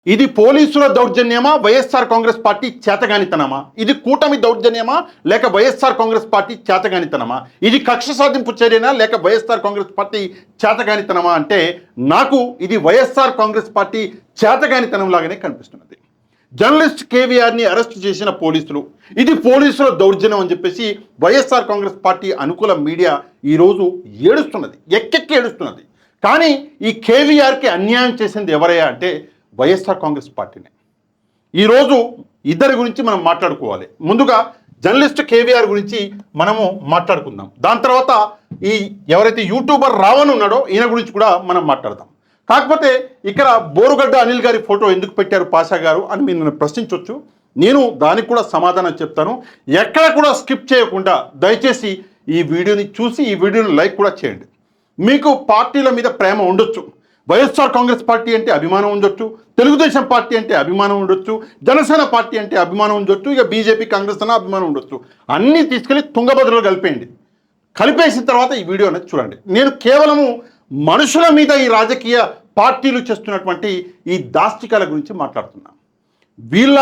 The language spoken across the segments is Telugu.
ఇది పోలీసుల దౌర్జన్యమా వైఎస్ఆర్ కాంగ్రెస్ పార్టీ చేతగానితనమా? ఇది కూటమి దౌర్జన్యమా లేక వైఎస్ఆర్ కాంగ్రెస్ పార్టీ చేతగానితనమా? ఇది కక్ష సాధింపు చర్యనా లేక వైఎస్ఆర్ కాంగ్రెస్ పార్టీ చేతగానితనమా అంటే నాకు ఇది వైఎస్ఆర్ కాంగ్రెస్ పార్టీ చేతగానితనం లాగానే కనిపిస్తున్నది. జర్నలిస్ట్ కేవీఆర్ని అరెస్ట్ చేసిన పోలీసులు ఇది పోలీసుల దౌర్జన్యం అని చెప్పేసి వైఎస్ఆర్ కాంగ్రెస్ పార్టీ అనుకూల మీడియా ఈరోజు ఏడుస్తున్నది, ఎక్కెక్కి ఏడుస్తున్నది. కానీ ఈ కేవీఆర్కి అన్యాయం చేసింది ఎవరయ్యా అంటే వైఎస్ఆర్ కాంగ్రెస్ పార్టీనే. ఈరోజు ఇద్దరి గురించి మనం మాట్లాడుకోవాలి. ముందుగా జర్నలిస్ట్ కేవీఆర్ గురించి మనము మాట్లాడుకుందాం. దాని తర్వాత ఈ ఎవరైతే యూట్యూబర్ రావణ్ ఉన్నాడో ఈయన గురించి కూడా మనం మాట్లాడదాం. కాకపోతే ఇక్కడ బోరుగడ్డ అనిల్ గారి ఫోటో ఎందుకు పెట్టారు పాషా గారు అని మీరు నన్ను ప్రశ్నించవచ్చు. నేను దానికి కూడా సమాధానం చెప్తాను. ఎక్కడ కూడా స్కిప్ చేయకుండా దయచేసి ఈ వీడియోని చూసి ఈ వీడియోని లైక్ కూడా చేయండి. మీకు పార్టీల మీద ప్రేమ ఉండొచ్చు, వైఎస్ఆర్ కాంగ్రెస్ పార్టీ అంటే అభిమానం ఉండొచ్చు, తెలుగుదేశం పార్టీ అంటే అభిమానం ఉండొచ్చు, జనసేన పార్టీ అంటే అభిమానం ఉండొచ్చు, ఇక బీజేపీ కాంగ్రెస్ అన్న అభిమానం ఉండొచ్చు. అన్నీ తీసుకెళ్ళి తుంగభద్రలో కలిపేయండి. కలిపేసిన తర్వాత ఈ వీడియో అనేది చూడండి. నేను కేవలము మనుషుల మీద ఈ రాజకీయ పార్టీలు చేస్తున్నటువంటి ఈ దాష్టికాల గురించి మాట్లాడుతున్నాను. వీళ్ళ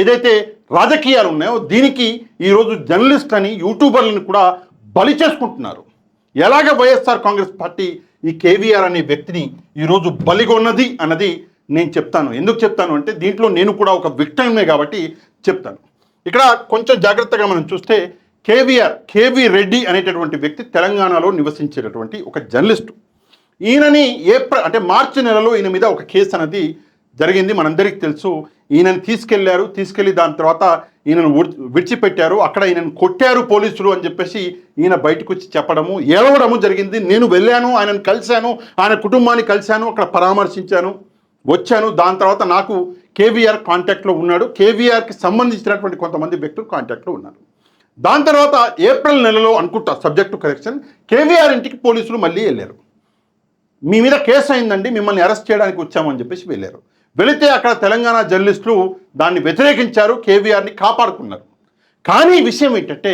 ఏదైతే రాజకీయాలు ఉన్నాయో దీనికి ఈరోజు జర్నలిస్ట్ అని యూట్యూబర్లను కూడా బలి చేసుకుంటున్నారు. ఎలాగ వైఎస్ఆర్ కాంగ్రెస్ పార్టీ ఈ కేవీఆర్ అనే వ్యక్తిని ఈరోజు బలిగొన్నది అన్నది నేను చెప్తాను. ఎందుకు చెప్తాను అంటే దీంట్లో నేను కూడా ఒక విక్టమే కాబట్టి చెప్తాను. ఇక్కడ కొంచెం జాగ్రత్తగా మనం చూస్తే కేవీ రెడ్డి అనేటటువంటి వ్యక్తి తెలంగాణలో నివసించేటటువంటి ఒక జర్నలిస్టు. ఈయనని అంటే మార్చి నెలలో ఈయన మీద ఒక కేసు అనేది జరిగింది, మనందరికీ తెలుసు. ఈయనని తీసుకెళ్లి దాని తర్వాత ఈయనను విడిచిపెట్టారు. అక్కడ ఈయనను కొట్టారు పోలీసులు అని చెప్పేసి ఈయన బయటకు వచ్చి చెప్పడము, ఏడవడము జరిగింది. నేను వెళ్ళాను, ఆయనను కలిశాను, ఆయన కుటుంబాన్ని కలిశాను, అక్కడ పరామర్శించాను, వచ్చాను. దాని తర్వాత నాకు కేవీఆర్ కాంటాక్ట్లో ఉన్నాడు, కేవీఆర్కి సంబంధించినటువంటి కొంతమంది వ్యక్తులు కాంటాక్ట్లో ఉన్నారు. దాని తర్వాత ఏప్రిల్ నెలలో అనుకుంటా, సబ్జెక్టు కరెక్షన్, కేవీఆర్ ఇంటికి పోలీసులు మళ్ళీ వెళ్ళారు. మీ మీద కేసు అయిందండి, మిమ్మల్ని అరెస్ట్ చేయడానికి వచ్చామని చెప్పేసి వెళ్ళారు. వెళితే అక్కడ తెలంగాణ జర్నలిస్టులు దాన్ని వ్యతిరేకించారు, కేవీఆర్ని కాపాడుకున్నారు. కానీ విషయం ఏంటంటే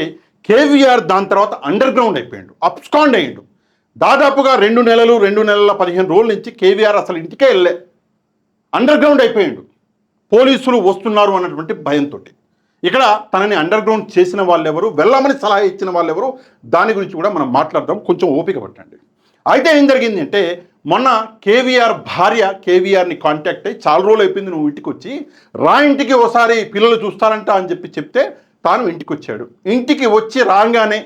కేవీఆర్ దాని తర్వాత అండర్ గ్రౌండ్ అయిపోయాడు, అప్స్కాండ్ అయ్యాడు. దాదాపుగా 2 నెలల 15 రోజుల నుంచి కేవీఆర్ అసలు ఇంటికే వెళ్ళే అండర్ గ్రౌండ్ అయిపోయాడు. పోలీసులు వస్తున్నారు అన్నటువంటి భయంతో. ఇక్కడ తనని అండర్ గ్రౌండ్ చేసిన వాళ్ళు ఎవరు, వెళ్ళమని సలహా ఇచ్చిన వాళ్ళు ఎవరు, దాని గురించి కూడా మనం మాట్లాడదాం. కొంచెం ఓపిక పట్టండి. అయితే ఏం జరిగింది అంటే మొన్న కేవీఆర్ భార్య కేవీఆర్ని కాంటాక్ట్ అయ్యి చాలా రోజులు అయిపోయింది నువ్వు ఇంటికి వచ్చి రా, ఇంటికి ఒకసారి పిల్లలు చూస్తారంట అని చెప్తే తాను ఇంటికి వచ్చాడు. ఇంటికి వచ్చి రాగానే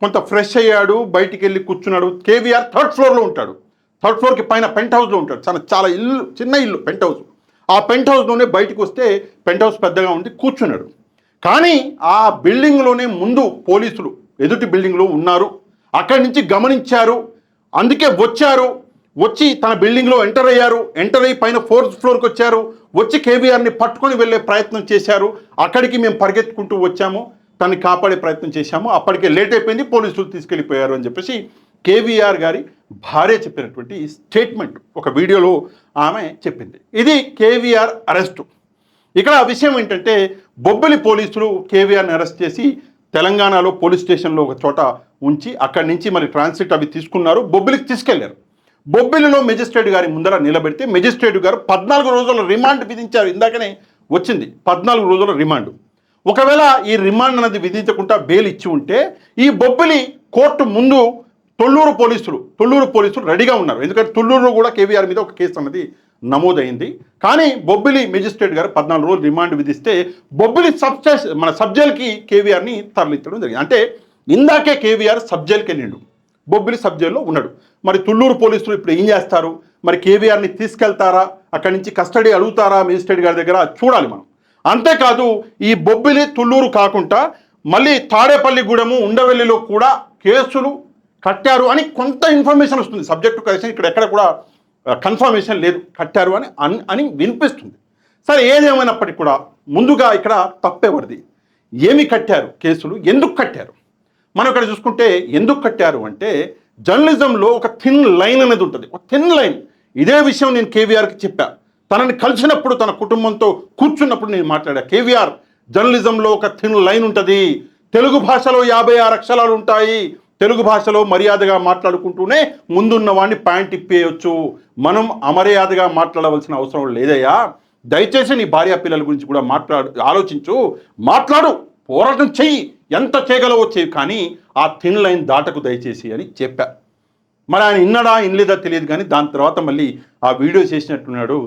కొంత ఫ్రెష్ అయ్యాడు, బయటికి వెళ్ళి కూర్చున్నాడు. కేవీఆర్ 3rd ఫ్లోర్లో ఉంటాడు. 3rd ఫ్లోర్కి పైన పెంట్ హౌస్లో ఉంటాడు. చాలా ఇల్లు, చిన్న ఇల్లు, పెంట్ హౌస్. ఆ పెంట్ హౌస్లోనే బయటకు వస్తే పెంట్ హౌస్ పెద్దగా ఉంది, కూర్చున్నాడు. కానీ ఆ బిల్డింగ్లోనే ముందు పోలీసులు ఎదుటి బిల్డింగ్లో ఉన్నారు. అక్కడి నుంచి గమనించారు, అందుకే వచ్చి తన బిల్డింగ్లో ఎంటర్ అయ్యి పైన 4th ఫ్లోర్కి వచ్చారు. వచ్చి కేవీఆర్ని పట్టుకొని వెళ్ళే ప్రయత్నం చేశారు. అక్కడికి మేము పరిగెత్తుకుంటూ వచ్చాము, తనని కాపాడే ప్రయత్నం చేశాము. అప్పటికే లేట్ అయిపోయింది, పోలీసులు తీసుకెళ్ళిపోయారు అని చెప్పేసి కేవీఆర్ గారి భార్య చెప్పినటువంటి స్టేట్మెంట్ ఒక వీడియోలో ఆమె చెప్పింది. ఇది కేవీఆర్ అరెస్టు. ఇక్కడ విషయం ఏంటంటే బొబ్బిలి పోలీసులు కేవీఆర్ని అరెస్ట్ చేసి తెలంగాణలో పోలీస్ స్టేషన్లో ఒక చోట ఉంచి అక్కడి నుంచి మరి ట్రాన్సిట్ అవి తీసుకున్నారు, బొబ్బిలికి తీసుకెళ్లారు. బొబ్బిలిలో మెజిస్ట్రేట్ గారి ముందర నిలబెడితే మెజిస్ట్రేట్ గారు 14 రోజుల రిమాండ్ విధించారు. ఇందాకనే వచ్చింది 14 రోజుల రిమాండ్. ఒకవేళ ఈ రిమాండ్ అనేది విధించకుండా బెయిల్ ఇచ్చి ఉంటే ఈ బొబ్బిలి కోర్టు ముందు తొల్లూరు పోలీసులు రెడీగా ఉన్నారు. ఎందుకంటే తొల్లూరులో కూడా కేవీఆర్ మీద ఒక కేసు అన్నది నమోదైంది. కానీ బొబ్బిలి మెజిస్ట్రేట్ గారు 14 రోజులు రిమాండ్ విధిస్తే బొబ్బిలి సబ్ జైలుకి కేవీఆర్ని తరలించడం జరిగింది. అంటే ఇందాకే కేవీఆర్ సబ్ జైలుకి వెళ్ళిండు, బొబ్బిలి సబ్ జైల్లో ఉన్నాడు. మరి తుళ్ళూరు పోలీసులు ఇప్పుడు ఏం చేస్తారు? మరి కేవీఆర్ని తీసుకెళ్తారా, అక్కడి నుంచి కస్టడీ అడుగుతారా మెజిస్ట్రేట్ గారి దగ్గర, చూడాలి మనం. అంతేకాదు ఈ బొబ్బిలి తుళ్ళూరు కాకుండా మళ్ళీ తాడేపల్లిగూడెము ఉండవెల్లిలో కూడా కేసులు కట్టారు అని కొంత ఇన్ఫర్మేషన్ వస్తుంది. సబ్జెక్టు కరెక్షన్ ఇక్కడ ఎక్కడ కూడా కన్ఫర్మేషన్ లేదు, కట్టారు అని వినిపిస్తుంది. సరే, ఏదేమైనప్పటికీ కూడా ముందుగా ఇక్కడ తప్పెవరిది, ఏమి కట్టారు కేసులు, ఎందుకు కట్టారు? మనం ఇక్కడ చూసుకుంటే ఎందుకు కట్టారు అంటే జర్నలిజంలో ఒక థిన్ లైన్ అనేది ఉంటుంది, ఒక థిన్ లైన్. ఇదే విషయం నేను కేవీఆర్కి చెప్పా. తనని కలిసినప్పుడు, తన కుటుంబంతో కూర్చున్నప్పుడు నేను మాట్లాడా. కేవీఆర్, జర్నలిజంలో ఒక థిన్ లైన్ ఉంటుంది. తెలుగు భాషలో 56 అక్షరాలు ఉంటాయి. తెలుగు భాషలో మర్యాదగా మాట్లాడుకుంటూనే ముందున్న వాడిని ప్యాంట్ ఇప్పేయచ్చు. మనం అమర్యాదగా మాట్లాడవలసిన అవసరం లేదయ్యా. దయచేసి నీ భార్య పిల్లల గురించి కూడా ఆలోచించు, మాట్లాడు, పోరాటం చెయ్యి, ఎంత చేయగలవో చెయ్యి, కానీ ఆ థిన్ లైన్ దాటకు దయచేసి అని చెప్పా. మరి ఆయన ఇన్నడా ఇనలేదా తెలియదు, కానీ దాని తర్వాత మళ్ళీ ఆ వీడియో చేసినట్టున్నాడు,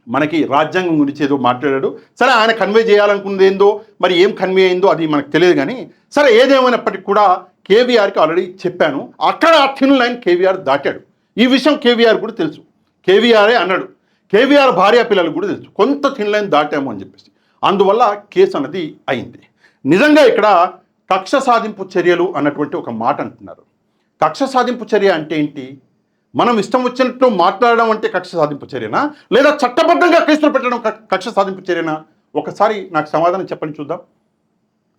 మనకి రాజ్యాంగం గురించి ఏదో మాట్లాడాడు. సరే, ఆయన కన్వే చేయాలనుకున్నది ఏందో మరి ఏం కన్వే అయిందో అది మనకు తెలియదు, కానీ సరే ఏదేమైనప్పటికీ కూడా కేవీఆర్కి ఆల్రెడీ చెప్పాను, అక్కడ ఆ థిన్ లైన్ కేవీఆర్ దాటాడు. ఈ విషయం కేవీఆర్ కూడా తెలుసు, కేవీఆరే అన్నాడు, కేవీఆర్ భార్య పిల్లలకు కూడా తెలుసు కొంత థిన్ లైన్ దాటాము అని చెప్పేసి. అందువల్ల కేసు అన్నది అయింది. నిజంగా ఇక్కడ కక్ష సాధింపు చర్యలు అన్నటువంటి ఒక మాట అంటున్నారు. కక్ష సాధింపు చర్య అంటే ఏంటి? మనం ఇష్టం వచ్చినట్లు మాట్లాడడం అంటే కక్ష సాధింపు చర్యనా, లేదా చట్టబద్ధంగా కేసులు పెట్టడం కక్ష సాధింపు చర్యనా? ఒకసారి నాకు సమాధానం చెప్పండి చూద్దాం.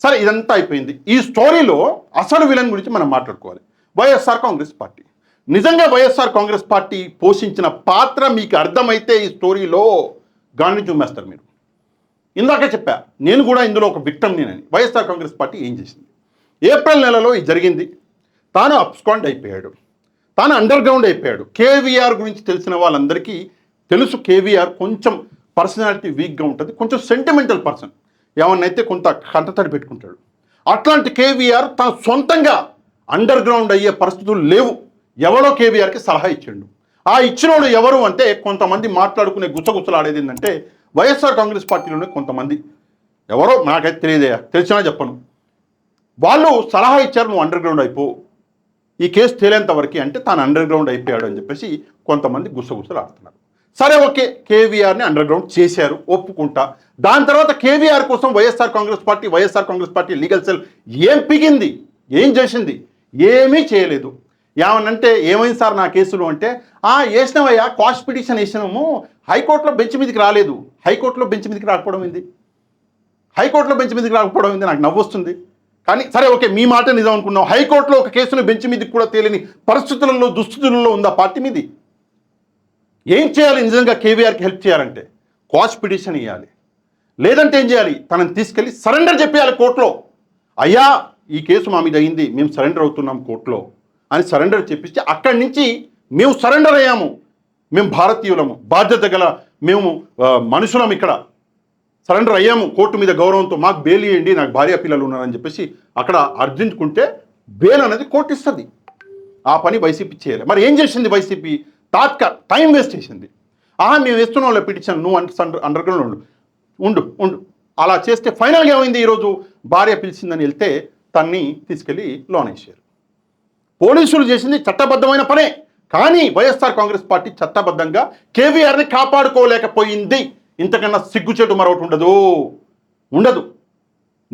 సరే, ఇదంతా అయిపోయింది. ఈ స్టోరీలో అసలు విలన్ గురించి మనం మాట్లాడుకోవాలి. వైఎస్ఆర్ కాంగ్రెస్ పార్టీ. నిజంగా వైఎస్ఆర్ కాంగ్రెస్ పార్టీ పోషించిన పాత్ర మీకు అర్థమైతే ఈ స్టోరీలో గాన్ని చూమేస్తారు మీరు. ఇందాక చెప్పా, నేను కూడా ఇందులో ఒక విక్టమ్ నేనని. వైఎస్ఆర్ కాంగ్రెస్ పార్టీ ఏం చేసింది? ఏప్రిల్ నెలలో ఇది జరిగింది. తాను అప్స్కాండ్ అయిపోయాడు, తాను అండర్ గ్రౌండ్ అయిపోయాడు. కేవీఆర్ గురించి తెలిసిన వాళ్ళందరికీ తెలుసు, కేవీఆర్ కొంచెం పర్సనాలిటీ వీక్గా ఉంటుంది, కొంచెం సెంటిమెంటల్ పర్సన్, ఏమన్నైతే కొంత కంటతడి పెట్టుకుంటాడు. అట్లాంటి కేవీఆర్ తన సొంతంగా అండర్ గ్రౌండ్ అయ్యే పరిస్థితులు లేవు. ఎవరో కేవీఆర్కి సలహా ఇచ్చిండు. ఆ ఇచ్చినోడు ఎవరు అంటే, కొంతమంది మాట్లాడుకునే గుచ్చగుచ్చలాడేది ఏంటంటే వైఎస్ఆర్ కాంగ్రెస్ పార్టీలోనే కొంతమంది, ఎవరో నాకైతే తెలియదే, తెలిసినా చెప్పను, వాళ్ళు సలహా ఇచ్చారు, నువ్వు అండర్ గ్రౌండ్ అయిపో, ఈ కేసు తేలేంత వరకు అంటే తాను అండర్ గ్రౌండ్ అయిపోయాడు అని చెప్పేసి కొంతమంది గుసగుసలు ఆడుతున్నారు. సరే, ఓకే, కేవీఆర్ని అండర్ గ్రౌండ్ చేశారు, ఒప్పుకుంటా. దాని తర్వాత కేవీఆర్ కోసం YSR Congress party legal cell ఏం పిగింది, ఏం చేసింది? ఏమీ చేయలేదు. ఏమనంటే, ఏమైంది సార్ నా కేసులు అంటే, వేసినావయ్యా, క్వాష్ పిటిషన్ వేసినాము, హైకోర్టులో బెంచ్ మీదకి రాలేదు. హైకోర్టులో బెంచ్ మీదకి రాకపోవడం ఏంది? నాకు నవ్వు వస్తుంది. కానీ సరే, ఓకే, మీ మాట నిజం అనుకున్నాం. హైకోర్టులో ఒక కేసును బెంచ్ మీదకి కూడా తేలిని దుస్థితులలో ఉందా పార్టీ మీది? ఏం చేయాలి నిజంగా కేవీఆర్కి హెల్ప్ చేయాలంటే? క్వాష్ పిటిషన్ ఇవ్వాలి, లేదంటే ఏం చేయాలి? తనని తీసుకెళ్ళి సరెండర్ చెప్పేయాలి కోర్టులో. అయ్యా, ఈ కేసు మా మీద అయింది, మేము సరెండర్ అవుతున్నాం కోర్టులో అని సరెండర్ చెప్పిస్తే, అక్కడి నుంచి మేము సరెండర్ అయ్యాము, మేము భారతీయులము, బాధ్యత గల మేము మనుషులం, ఇక్కడ సరెండర్ అయ్యాము కోర్టు మీద గౌరవంతో, మాకు బెయిల్ ఇవ్వండి, నాకు భార్య పిల్లలు ఉన్నారని చెప్పేసి అక్కడ అర్జించుకుంటే బెయిల్ అనేది కోర్టు ఇస్తుంది. ఆ పని వైసీపీ చేయాలి. మరి ఏం చేసింది వైసీపీ? టైం వేస్ట్ చేసింది. మేము వేస్తున్న వాళ్ళ పిటిషన్, నువ్వు అండర్ గ్రౌండ్ ఉండు. అలా చేస్తే ఫైనల్గా ఏమైంది? ఈరోజు భార్య పిలిచిందని వెళ్తే తన్ని తీసుకెళ్ళి లోన్ వేసారు. పోలీసులు చేసింది చట్టబద్ధమైన పనే, కానీ వైఎస్ఆర్ కాంగ్రెస్ పార్టీ చట్టబద్ధంగా కేవీఆర్ని కాపాడుకోలేకపోయింది. ఇంతకన్నా సిగ్గుచేటు మరొకటి ఉండదు.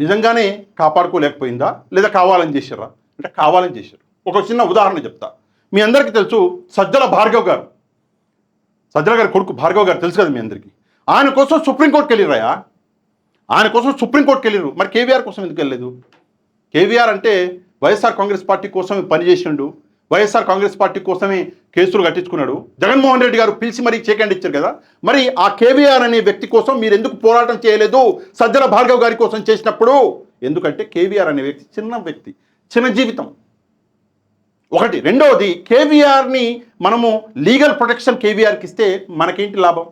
నిజంగానే కాపాడుకోలేకపోయిందా, లేదా కావాలని చేశారా అంటే కావాలని చేశారు. ఒక చిన్న ఉదాహరణ చెప్తా. మీ అందరికీ తెలుసు, సజ్జల గారి కొడుకు భార్గవ్ గారు తెలుసు కదా మీ అందరికీ. ఆయన కోసం సుప్రీంకోర్టుకి వెళ్ళిరాయా? మరి కేవీఆర్ కోసం ఎందుకు వెళ్ళలేదు? కేవీఆర్ అంటే వైఎస్ఆర్ కాంగ్రెస్ పార్టీ కోసమే పనిచేసిండు, వైఎస్ఆర్ కాంగ్రెస్ పార్టీ కోసమే కేసులు కట్టించుకున్నాడు. జగన్మోహన్ రెడ్డి గారు పిలిచి మరీ చేకండి ఇచ్చారు కదా. మరి ఆ కేవీఆర్ అనే వ్యక్తి కోసం మీరు ఎందుకు పోరాటం చేయలేదు సజ్జల భార్గవ్ గారి కోసం చేసినప్పుడు? ఎందుకంటే కేవీఆర్ అనే వ్యక్తి చిన్న వ్యక్తి, చిన్న జీవితం. ఒకటి. రెండవది, కేవీఆర్ని మనము లీగల్ ప్రొటెక్షన్ కేవీఆర్కి ఇస్తే మనకేంటి లాభం?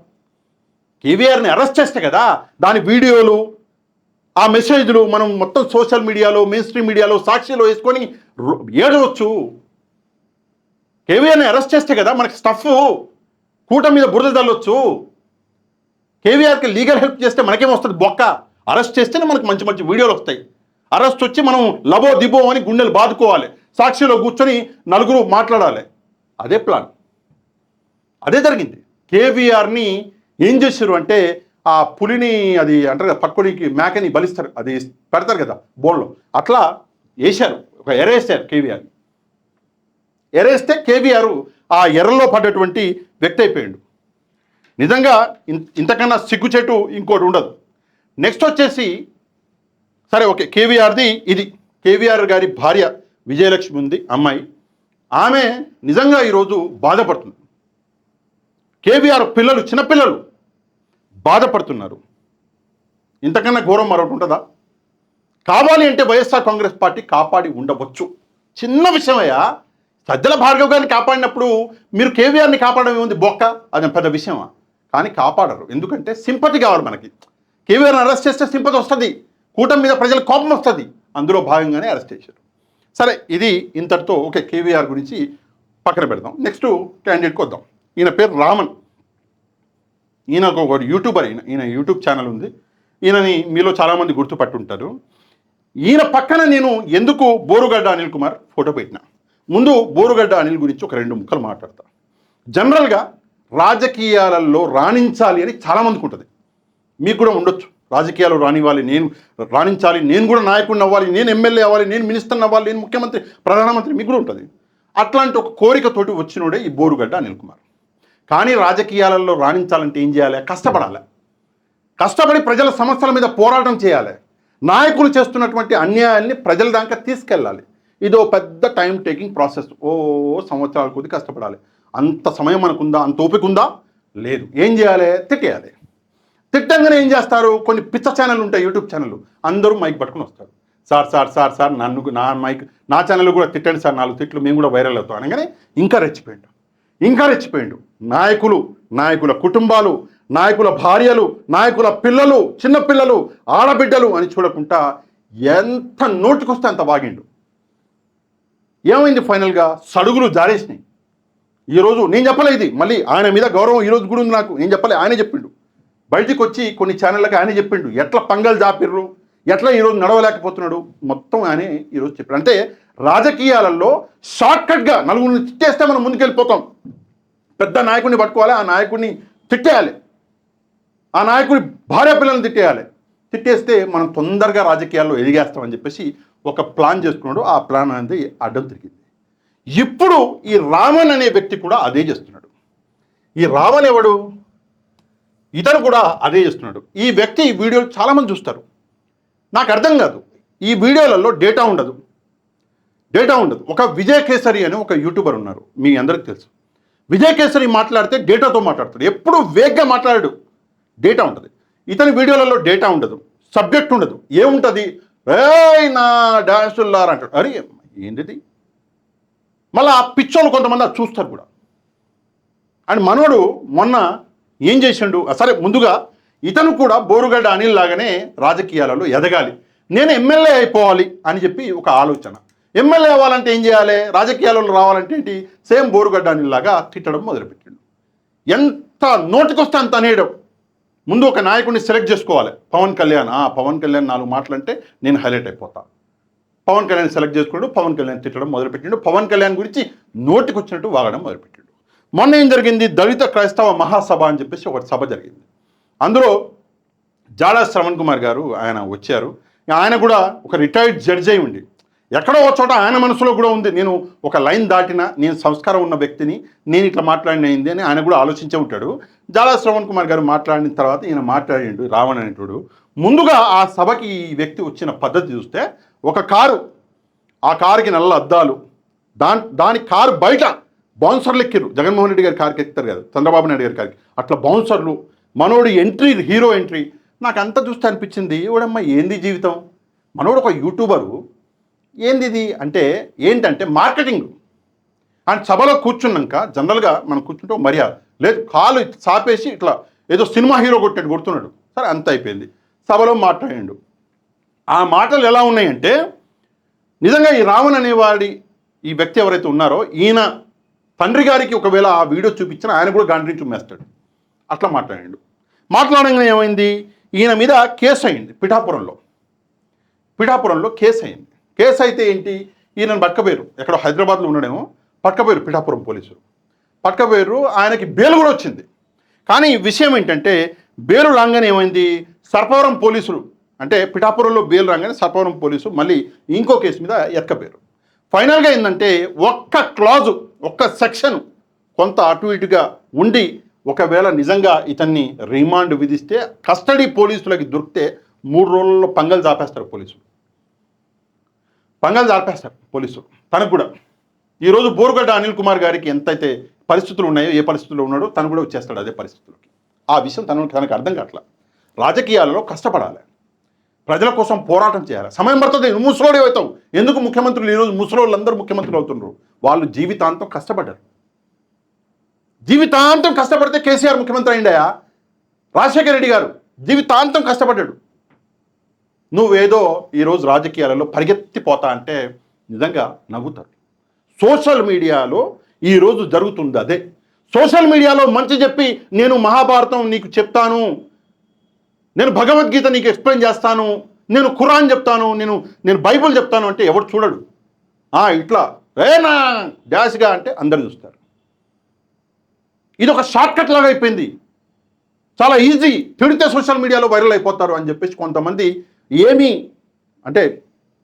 కేవీఆర్ని అరెస్ట్ చేస్తే కదా దాని వీడియోలు, ఆ మెసేజ్లు మనం మొత్తం సోషల్ మీడియాలో, మెయిన్ స్ట్రీమ్ మీడియాలో, సాక్షిలో వేసుకొని ఏడవచ్చు. కేవీఆర్ని అరెస్ట్ చేస్తే కదా మనకి స్టఫ్, కూట మీద బురద చల్లొచ్చు. కేవీఆర్కి లీగల్ హెల్ప్ చేస్తే మనకేమొస్తుంది? బొక్క. అరెస్ట్ చేస్తేనే మనకు మంచి మంచి వీడియోలు వస్తాయి. అరెస్ట్ వచ్చి మనం లబో దిబో అని గుండెలు బాదుకోవాలి, సాక్షిలో కూర్చొని నలుగురు మాట్లాడాలి. అదే ప్లాన్, అదే జరిగింది. కేవీఆర్ని ఏం చేశారు అంటే, ఆ పులిని అది అంటారు కదా, పట్టుకోనికి మేకని బలిస్తారు, అది పెడతారు కదా బోన్లో, అట్లా వేశారు, ఒక ఎరేసారు కేవీఆర్. ఎరేస్తే కేవీఆర్ ఆ ఎర్రలో పడ్డటువంటి వ్యక్తి అయిపోయాడు. నిజంగా ఇంతకన్నా సిగ్గుచేటు ఇంకోటి ఉండదు. నెక్స్ట్ వచ్చేసి, సరే ఓకే, కేవీఆర్ది ఇది. కేవీఆర్ గారి భార్య విజయలక్ష్మి ఉంది, అమ్మాయి. ఆమె నిజంగా ఈరోజు బాధపడుతుంది. కేవీఆర్ పిల్లలు, చిన్నపిల్లలు బాధపడుతున్నారు. ఇంతకన్నా ఘోరం మరొకటి ఉంటుందా? కావాలి అంటే వైఎస్ఆర్ కాంగ్రెస్ పార్టీ కాపాడి ఉండవచ్చు. చిన్న విషయమయ్యా. సజ్జల భార్గవ్ గారిని కాపాడినప్పుడు మీరు కేవీఆర్ని కాపాడడం ఏముంది? బొక్క. అది పెద్ద విషయమా? కానీ కాపాడరు. ఎందుకంటే సింపతి కావాలి మనకి. కేవీఆర్ని అరెస్ట్ చేస్తే సింపతి వస్తుంది, కూటమి మీద ప్రజలకు కోపం వస్తుంది. అందులో భాగంగానే అరెస్ట్ చేశారు. సరే, ఇది ఇంతటితో ఓకే. కేవీఆర్ గురించి పక్కన పెడదాం. నెక్స్ట్ క్యాండిడేట్కి వద్దాం. ఈయన పేరు రామన్. ఈయన ఒక యూట్యూబర్. ఈయన యూట్యూబ్ ఛానల్ ఉంది. ఈయనని మీలో చాలామంది గుర్తుపట్టుంటారు. ఈయన పక్కన నేను ఎందుకు బోరుగడ్డ అనిల్ కుమార్ ఫోటో పెట్టినా, ముందు బోరుగడ్డ అనిల్ గురించి ఒక 2 ముక్కలు మాట్లాడతా. జనరల్గా రాజకీయాలలో రాణించాలి అని చాలామందికి ఉంటుంది. మీకు కూడా ఉండొచ్చు, రాజకీయాలు రానివ్వాలి, నేను రాణించాలి, నేను కూడా నాయకుడిని అవ్వాలి, నేను ఎమ్మెల్యే అవ్వాలి, నేను మినిస్టర్ని అవ్వాలి, నేను ముఖ్యమంత్రి, ప్రధానమంత్రి, మీకు కూడా ఉంటుంది. అట్లాంటి ఒక కోరికతోటి వచ్చినోడే ఈ బోరుగడ్డ అనిల్ కుమార్. కానీ రాజకీయాలలో రాణించాలంటే ఏం చేయాలి? కష్టపడాలి. కష్టపడి ప్రజల సమస్యల మీద పోరాటం చేయాలి. నాయకులు చేస్తున్నటువంటి అన్యాయాన్ని ప్రజల దాకా తీసుకెళ్ళాలి. ఇదో పెద్ద టైం టేకింగ్ ప్రాసెస్. సంవత్సరాల కొద్ది కష్టపడాలి. అంత సమయం మనకుందా? అంత ఓపిక ఉందా? లేదు. ఏం చేయాలి? తిట్టేయాలి. తిట్టంగానే ఏం చేస్తారు? కొన్ని పిచ్చ ఛానళ్ళు ఉంటాయి, యూట్యూబ్ ఛానళ్ళు. అందరూ మైక్ పట్టుకుని వస్తారు. సార్ నా మైక్, నా ఛానల్ కూడా తిట్టండి సార్, 4 తిట్లు మేము కూడా వైరల్ అవుతాం అనగానే ఇంకా రెచ్చిపోయిండు. నాయకుల కుటుంబాలు, నాయకుల భార్యలు, నాయకుల పిల్లలు, చిన్నపిల్లలు, ఆడబిడ్డలు అని చూడకుండా ఎంత నోటికొస్తే అంత వాగిండు. ఏమైంది? ఫైనల్గా సడుగులు జారేసినాయి. ఈరోజు నేను చెప్పలే, ఇది మళ్ళీ ఆయన మీద గౌరవం ఈరోజు కూడా ఉంది నాకు. నేను చెప్పలే, ఆయనే చెప్పిండు. బయటికి వచ్చి కొన్ని ఛానళ్ళకి ఆయనే చెప్పిండు ఎట్లా పంగల్ జాపిర్రు, ఎట్లా ఈరోజు నడవలేకపోతున్నాడు, మొత్తం ఆయనే ఈరోజు చెప్పాడు. అంటే రాజకీయాలలో షార్ట్కట్గా నలుగురిని తిట్టేస్తే మనం ముందుకెళ్ళిపోతాం. పెద్ద నాయకుడిని పట్టుకోవాలి, ఆ నాయకుడిని తిట్టేయాలి, ఆ నాయకుడి భార్య పిల్లల్ని తిట్టేస్తే మనం తొందరగా రాజకీయాల్లో ఎదిగేస్తామని చెప్పేసి ఒక ప్లాన్ చేసుకున్నాడు. ఆ ప్లాన్ అనేది అడ్డం తిరిగింది. ఇప్పుడు ఈ రామన్ అనే వ్యక్తి కూడా అదే చేస్తున్నాడు. ఈ రామన్ ఎవడు? ఇతను కూడా అదే చేస్తున్నాడు. ఈ వ్యక్తి వీడియోలు చాలామంది చూస్తారు. నాకు అర్థం కాదు, ఈ వీడియోలలో డేటా ఉండదు. ఒక విజయ్ కేసరి అని ఒక యూట్యూబర్ ఉన్నారు, మీ అందరికీ తెలుసు. విజయ్ కేసరి మాట్లాడితే డేటాతో మాట్లాడతాడు. ఎప్పుడు వేగ్గా మాట్లాడాడు, డేటా ఉంటుంది. ఇతని వీడియోలలో డేటా ఉండదు, సబ్జెక్ట్ ఉండదు. ఏముంటుంది? నా డాషుల్లార్ అంటాడు. అరే ఏంటిది? మళ్ళీ ఆ పిచ్చోళ్ళు కొంతమంది అది చూస్తారు కూడా. అండ్ మనోడు మొన్న ఏం చేసిండు? సరే, ముందుగా ఇతను కూడా బోరుగడ్డ అనిల్ లాగానే రాజకీయాలలో ఎదగాలి, నేను ఎమ్మెల్యే అయిపోవాలి అని చెప్పి ఒక ఆలోచన. ఎమ్మెల్యే అవ్వాలంటే ఏం చేయాలి? రాజకీయాలలో రావాలంటే ఏంటి? సేమ్ బోరుగడ్డ అనిల్ లాగా తిట్టడం మొదలుపెట్టిండు. ఎంత నోటికొస్తే అంత అనేయడం. ముందు ఒక నాయకుడిని సెలెక్ట్ చేసుకోవాలి. పవన్ కళ్యాణ్ 4 మాటలు అంటే నేను హైలైట్ అయిపోతా. పవన్ కళ్యాణ్ సెలెక్ట్ చేసుకున్నాడు, పవన్ కళ్యాణ్ తిట్టడం మొదలుపెట్టిండు. పవన్ కళ్యాణ్ గురించి నోటికి వచ్చినట్టు వాగడం మొదలుపెట్టిండు. మొన్న ఏం జరిగింది? దళిత క్రైస్తవ మహాసభ అని చెప్పేసి ఒక సభ జరిగింది. అందులో జాడా శ్రవణ్ కుమార్ గారు ఆయన వచ్చారు. ఆయన కూడా ఒక రిటైర్డ్ జడ్జి అయి ఉండి ఎక్కడో ఒక చోట ఆయన మనసులో కూడా ఉంది, నేను ఒక లైన్ దాటిన, నేను సంస్కారం ఉన్న వ్యక్తిని, నేను ఇట్లా మాట్లాడినయింది అని ఆయన కూడా ఆలోచించే ఉంటాడు. జాడా శ్రవణ్ కుమార్ గారు మాట్లాడిన తర్వాత ఈయన మాట్లాడిండు రావణ్ అనేటుడు. ముందుగా ఆ సభకి ఈ వ్యక్తి వచ్చిన పద్ధతి చూస్తే, ఒక కారు, ఆ కారుకి నల్ల అద్దాలు, దాని కారు బయట బౌన్సర్లు ఎక్కిరు. జగన్మోహన్ రెడ్డి గారి కారుకి ఎక్కుతారు కదా, చంద్రబాబు నాయుడు గారి కారుకి, అట్లా బౌన్సర్లు. మనోడు ఎంట్రీ, హీరో ఎంట్రీ. నాకు అంతా చూస్తే అనిపించింది, ఇవిడమ్మ ఏంది జీవితం? మనోడు ఒక యూట్యూబరు, ఏంది ఇది అంటే ఏంటంటే మార్కెటింగ్. అండ్ సభలో కూర్చున్నాక జనరల్గా మనం కూర్చుంటే మర్యాద లేదు, కాలు చాపేసి ఇట్లా ఏదో సినిమా హీరో కొడుతున్నాడు. సరే, అంత అయిపోయింది. సభలో మాట్లాడిండు. ఆ మాటలు ఎలా ఉన్నాయంటే, నిజంగా ఈ రావణ్ అనేవాడి ఈ వ్యక్తి ఎవరైతే ఉన్నారో, ఈయన తండ్రి గారికి ఒకవేళ ఆ వీడియో చూపించినా ఆయన కూడా గాండ్రించి చుమ్మేస్తాడు. అట్లా మాట్లాడిండు. మాట్లాడంగానే ఏమైంది? ఈయన మీద కేసు అయింది పిఠాపురంలో కేసు అయింది. కేసు అయితే ఏంటి? ఈయనను పట్టుకపోయారు. ఎక్కడో హైదరాబాద్లో ఉన్నాడేమో, పట్టుకపోయారు పిఠాపురం పోలీసులు. పట్టుకపోయారు, ఆయనకి బెయిల్ కూడా వచ్చింది. కానీ విషయం ఏంటంటే, బెయిల్ రాగానే ఏమైంది? సర్పవరం పోలీసులు, అంటే పిఠాపురంలో బెయిల్ రాగానే సర్పవరం పోలీసు మళ్ళీ ఇంకో కేసు మీద ఎత్తుకపోయారు. ఫైనల్గా ఏంటంటే, ఒక్క క్లాజు, ఒక్క సెక్షన్ కొంత అటు ఇటుగా ఉండి, ఒకవేళ నిజంగా ఇతన్ని రిమాండ్ విధిస్తే, కస్టడీ పోలీసులకి దొరికితే 3 రోజుల్లో పంగల్ జాపేస్తారు పోలీసులు. తనకు కూడా ఈరోజు బోరుగడ్డ అనిల్ కుమార్ గారికి ఎంతైతే పరిస్థితులు ఉన్నాయో, ఏ పరిస్థితుల్లో ఉన్నాడో తను కూడా వచ్చేస్తాడు అదే పరిస్థితులకి. ఆ విషయం తనకు అర్థం కావట్లా. రాజకీయాలలో కష్టపడాలి, ప్రజల కోసం పోరాటం చేయాలి. సమయం పడుతుంది. నువ్వు ముసలోడే అవుతావు. ఎందుకు ముఖ్యమంత్రులు ఈరోజు ముసలోళ్ళందరూ ముఖ్యమంత్రులు అవుతున్నారు? వాళ్ళు జీవితాంతం కష్టపడ్డారు. జీవితాంతం కష్టపడితే కేసీఆర్ ముఖ్యమంత్రి అయిండయా. రాజశేఖర రెడ్డి గారు జీవితాంతం కష్టపడ్డాడు. నువ్వేదో ఈరోజు రాజకీయాలలో పరిగెత్తిపోతా అంటే నిజంగా నవ్వుతారు. సోషల్ మీడియాలో ఈరోజు జరుగుతుంది అదే. సోషల్ మీడియాలో మంచి చెప్పి నేను మహాభారతం నీకు చెప్తాను, నేను భగవద్గీత నీకు ఎక్స్ప్లెయిన్ చేస్తాను, నేను ఖురాన్ చెప్తాను, నేను బైబుల్ చెప్తాను అంటే ఎవరు చూడడు. ఇట్లా నా డాష్గా అంటే అందరు చూస్తారు. ఇది ఒక షార్ట్కట్ లాగా అయిపోయింది. చాలా ఈజీ, తిడితే సోషల్ మీడియాలో వైరల్ అయిపోతారు అని చెప్పేసి కొంతమంది ఏమీ అంటే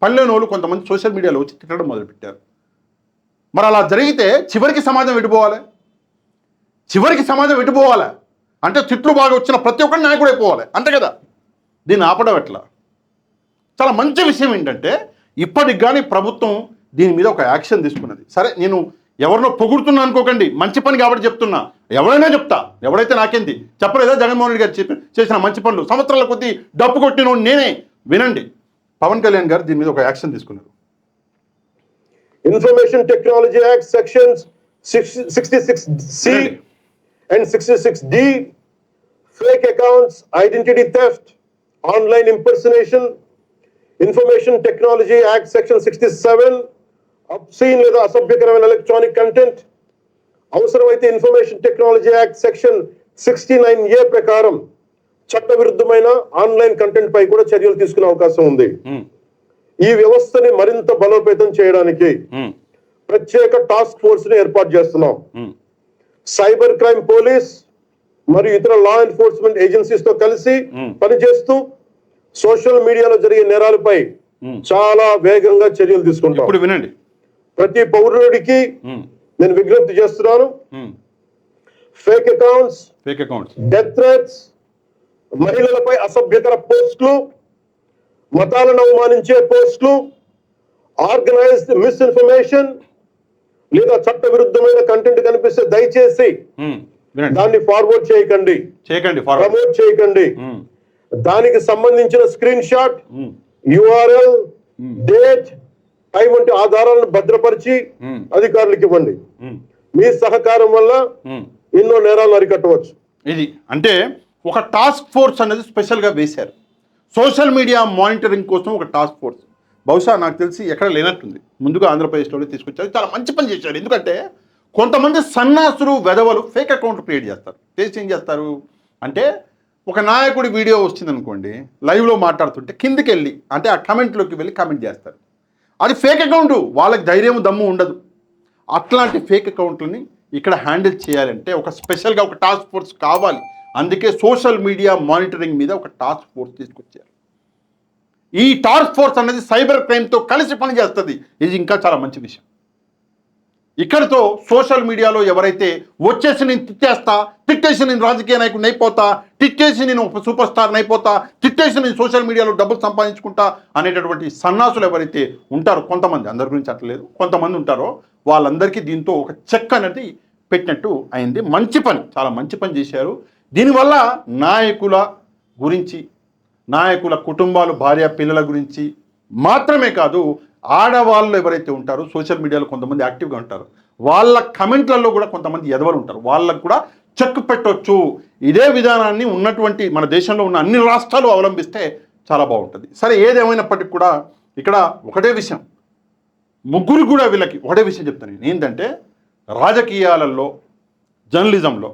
పనిలేని వాళ్ళు కొంతమంది సోషల్ మీడియాలో వచ్చి తిట్టడం మొదలుపెట్టారు. మరి అలా జరిగితే చివరికి సమాజం ఎటుపోవాలి? చివరికి సమాజం ఎటుపోవాలి అంటే తిట్లు బాగా వచ్చిన ప్రతి ఒక్కరి నాయకుడు అయిపోవాలి, అంతే కదా. దీన్ని ఆపడం ఎట్లా? చాలా మంచి విషయం ఏంటంటే ఇప్పటికి కానీ ప్రభుత్వం దీని మీద ఒక యాక్షన్ తీసుకున్నది. సరే, నేను ఎవరినో పొగుడుతున్నా అనుకోకండి, మంచి పని కాబట్టి చెప్తున్నా. ఎవరైనా చెప్తా, ఎవరైతే నాకేంది చెప్పలేదా జగన్మోహన్ రెడ్డి గారు చేసిన మంచి పనులు, సంవత్సరాల కొద్దీ డప్పు కొట్టిన నేనే. వినండి, పవన్ కళ్యాణ్ గారు దీని మీద ఒక యాక్షన్ తీసుకున్నారు. Information Technology Act sections 66C and 66D, fake accounts, identity theft, online impersonation. Information Technology Act section 67, obscene లేదా అసభ్యకరమైన ఎలక్ట్రానిక్ కంటెంట్. అవసరమైతే information technology act section 69A ప్రకారం చట్టవిరుద్ధమైన ఆన్లైన్ కంటెంట్ పై కూడా చర్యలు తీసుకునే అవకాశం ఉంది. ఈ వ్యవస్థని మరింత బలోపేతం చేయడానికి ప్రత్యేక టాస్క్ ఫోర్స్ ని ఏర్పాటు చేస్తున్నాం. సైబర్ క్రైమ్ పోలీస్ మరియు ఇతర లా ఎన్ఫోర్స్మెంట్ ఏజెన్సీస్ తో కలిసి పనిచేస్తూ సోషల్ మీడియాలో జరిగే నేరాలపై చాలా వేగంగా చర్యలు తీసుకుంటాం. ఇప్పుడు వినండి, ప్రతి పౌరుడికి నేను విజ్ఞప్తి చేస్తున్నాను, ఫేక్ అకౌంట్స్, డెత్ థ్రెట్స్, మహిళలపై అసభ్యకర పోస్టులు, మతాలను అవమానించే పోస్టులు, ఆర్గనైజ్డ్ మిస్ఇన్ఫర్మేషన్ లేదా చట్ట విరుద్ధమైన కంటెంట్ కనిపిస్తే దయచేసి దాన్ని ఫార్వర్డ్ చేయకండి, ప్రమోట్ చేయకండి. దానికి సంబంధించిన screen shot, URL, date, time వంటి ఆధారాలను భద్రపరిచి అధికారులకు ఇవ్వండి. మీ సహకారం వల్ల ఎన్నో నేరాలను అరికట్టవచ్చు. ఇది అంటే ఒక టాస్క్ ఫోర్స్ అనేది స్పెషల్గా వేశారు సోషల్ మీడియా మానిటరింగ్ కోసం. ఒక టాస్క్ ఫోర్స్ బహుశా నాకు తెలిసి ఎక్కడ లేనట్టుంది, ముందుగా ఆంధ్రప్రదేశ్లోనే తీసుకొచ్చారు. చాలా మంచి పని చేశారు. ఎందుకంటే కొంతమంది సన్నాసులు వెధవలు ఫేక్ అకౌంట్ క్రియేట్ చేస్తారు. చేసి ఏం చేస్తారు అంటే, ఒక నాయకుడి వీడియో వచ్చింది అనుకోండి, లైవ్లో మాట్లాడుతుంటే కిందికి వెళ్ళి అంటే ఆ కమెంట్లోకి వెళ్ళి కామెంట్ చేస్తారు. అది ఫేక్ అకౌంట్, వాళ్ళకి ధైర్యం దమ్ము ఉండదు. అట్లాంటి ఫేక్ అకౌంట్లని ఇక్కడ హ్యాండిల్ చేయాలంటే ఒక స్పెషల్గా ఒక టాస్క్ ఫోర్స్ కావాలి. అందుకే సోషల్ మీడియా మానిటరింగ్ మీద ఒక టాస్క్ ఫోర్స్ తీసుకొచ్చారు. ఈ టాస్క్ ఫోర్స్ అనేది సైబర్ క్రైమ్తో కలిసి పనిచేస్తుంది. ఇది ఇంకా చాలా మంచి విషయం. ఇక్కడితో సోషల్ మీడియాలో ఎవరైతే వచ్చేసి నేను తిట్టేసి నేను రాజకీయ నాయకుడిని అయిపోతా, తిట్టేసి నేను ఒక సూపర్ స్టార్ని అయిపోతా, తిట్టేసి నేను సోషల్ మీడియాలో డబ్బులు సంపాదించుకుంటా అనేటటువంటి సన్నాసులు ఎవరైతే ఉంటారో, కొంతమంది, అందరి గురించి అట్లేదు, కొంతమంది ఉంటారో వాళ్ళందరికీ దీంతో ఒక చెక్ అనేది పెట్టినట్టు అయింది. మంచి పని, చాలా మంచి పని చేశారు. దీనివల్ల నాయకుల గురించి, నాయకుల కుటుంబాలు, భార్య పిల్లల గురించి మాత్రమే కాదు, ఆడవాళ్ళు ఎవరైతే ఉంటారో సోషల్ మీడియాలో కొంతమంది యాక్టివ్గా ఉంటారు, వాళ్ళ కమెంట్లలో కూడా కొంతమంది ఎదవలు ఉంటారు, వాళ్ళకు కూడా చెక్ పెట్టవచ్చు. ఇదే విధానాన్ని ఉన్నటువంటి మన దేశంలో ఉన్న అన్ని రాష్ట్రాలు అవలంబిస్తే చాలా బాగుంటుంది. సరే, ఏదేమైనప్పటికీ కూడా ఇక్కడ ఒకటే విషయం, ముగ్గురు కూడా వీళ్ళకి ఒకటే విషయం చెప్తాను నేను. ఏంటంటే రాజకీయాలలో, జర్నలిజంలో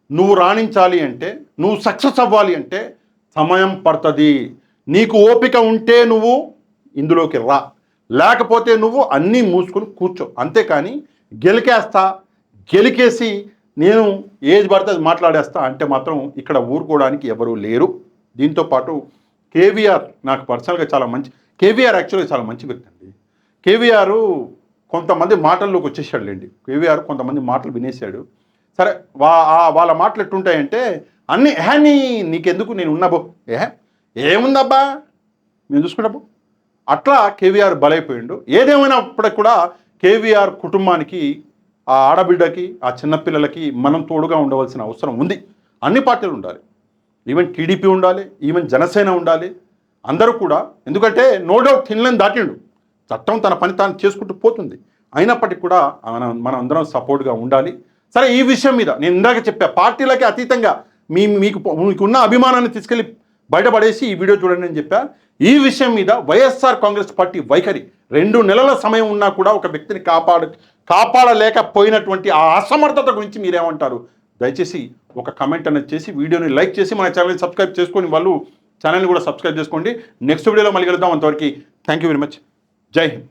నువ్వు రాణించాలి అంటే, నువ్వు సక్సెస్ అవ్వాలి అంటే సమయం పడుతుంది. నీకు ఓపిక ఉంటే నువ్వు ఇందులోకి రా, లేకపోతే నువ్వు అన్నీ మూసుకొని కూర్చో. అంతేకాని గెలికేసి నేను ఏది పడితే అది మాట్లాడేస్తా అంటే మాత్రం ఇక్కడ ఊరుకోవడానికి ఎవరూ లేరు. దీంతోపాటు కేవీఆర్ నాకు పర్సనల్గా చాలా మంచి, కేవీఆర్ యాక్చువల్గా చాలా మంచి వ్యక్తి అండి. కేవీఆర్ కొంతమంది మాటల్లోకి వచ్చేసాడు లేండి. కేవీఆర్ కొంతమంది మాటలు వినేశాడు. సరే, వాళ్ళ మాటలు ఎట్టుంటాయంటే అన్నీ నీకెందుకు, నేను ఉన్నాబో, ఏముందబ్బా నేను చూసుకున్నాబో, అట్లా కేవీఆర్ బలైపోయిండు. ఏదేమైనప్పటికి కూడా కేవీఆర్ కుటుంబానికి, ఆ ఆడబిడ్డకి, ఆ చిన్నపిల్లలకి మనం తోడుగా ఉండవలసిన అవసరం ఉంది. అన్ని పార్టీలు ఉండాలి, ఈవెన్ టీడీపీ ఉండాలి, ఈవెన్ జనసేన ఉండాలి, అందరూ కూడా. ఎందుకంటే నో డౌట్ తినలేని దాటిండు, చట్టం తన పని తాను చేసుకుంటూ పోతుంది. అయినప్పటికీ కూడా మనం అందరం సపోర్ట్గా ఉండాలి. సరే ఈ విషయం మీద నేను ఇందాక చెప్పా, పార్టీలకి అతీతంగా మీకున్న అభిమానాన్ని తీసుకెళ్ళి బయటపడేసి ఈ వీడియో చూడండి అని చెప్పా. ఈ విషయం మీద వైఎస్ఆర్ కాంగ్రెస్ పార్టీ వైఖరి 2 నెలల సమయం ఉన్నా కూడా ఒక వ్యక్తిని కాపాడలేకపోయినటువంటి ఆ అసమర్థత గురించి మీరేమంటారు? దయచేసి ఒక కమెంట్ అనేది చేసి వీడియోని లైక్ చేసి మన ఛానల్ని సబ్స్క్రైబ్ చేసుకొని వాళ్ళు ఛానల్ని కూడా సబ్స్క్రైబ్ చేసుకోండి. నెక్స్ట్ వీడియోలో మళ్ళీ కలుద్దాం. అంతవరకు థ్యాంక్ యూ వెరీ మచ్. జై హింద్.